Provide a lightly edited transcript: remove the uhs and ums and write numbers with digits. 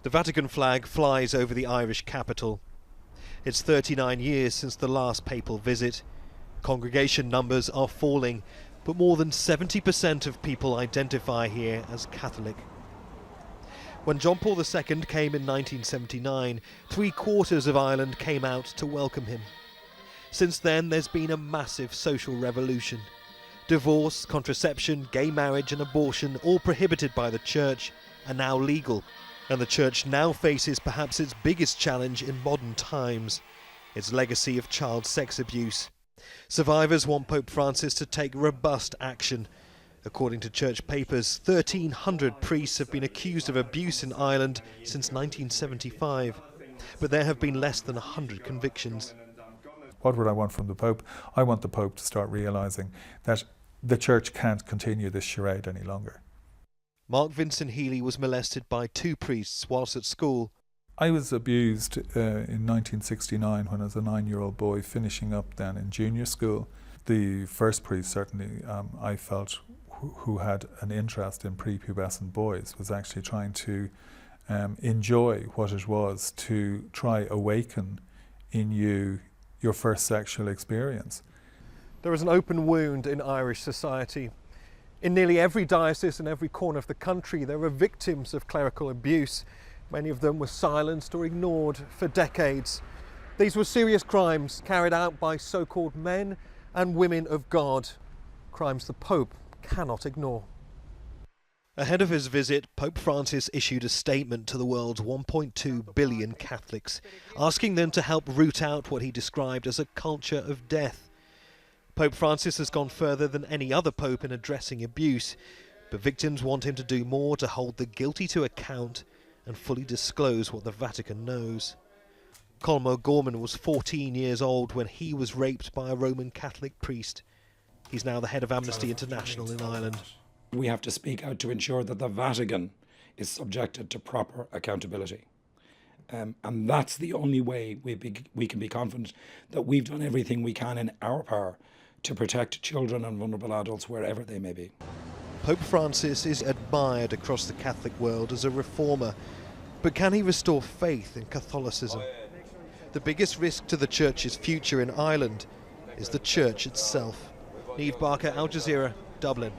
The Vatican flag flies over the Irish capital. It's 39 years since the last papal visit. Congregation numbers are falling, but more than 70% of people identify here as Catholic. When John Paul II came in 1979, 3/4 of Ireland came out to welcome him. Since then, there's been a massive social revolution. Divorce, contraception, gay marriage and abortion, all prohibited by the Church, are now legal. And the Church now faces perhaps its biggest challenge in modern times, its legacy of child sex abuse. Survivors want Pope Francis to take robust action. According to church papers, 1,300 priests have been accused of abuse in Ireland since 1975, but there have been less than 100 convictions. What would I want from the Pope? I want the Pope to start realising that the Church can't continue this charade any longer. Mark Vincent Healy was molested by 2 priests whilst at school. I was abused in 1969 when I was a 9-year-old boy finishing up then in junior school. The first priest, certainly, I felt, who had an interest in prepubescent boys, was actually trying to enjoy what it was to try awaken in you your first sexual experience. There is an open wound in Irish society. In nearly every diocese and every corner of the country, there are victims of clerical abuse. Many of them were silenced or ignored for decades. These were serious crimes carried out by so-called men and women of God, crimes the Pope cannot ignore. Ahead of his visit, Pope Francis issued a statement to the world's 1.2 billion Catholics, asking them to help root out what he described as a culture of death. Pope Francis has gone further than any other pope in addressing abuse, but victims want him to do more to hold the guilty to account and fully disclose what the Vatican knows. COLM O'Gorman was 14 years old when he was raped by a Roman Catholic priest. He's now the head of Amnesty International in Ireland. We have to speak out to ensure that the Vatican is subjected to proper accountability. And that's the only way we can be confident that we've done everything we can in our power to protect children and vulnerable adults wherever they may be. Pope Francis is admired across the Catholic world as a reformer, but can he restore faith in Catholicism? The biggest risk to the Church's future in Ireland is the Church itself. Neave, Al Jazeera, Dublin.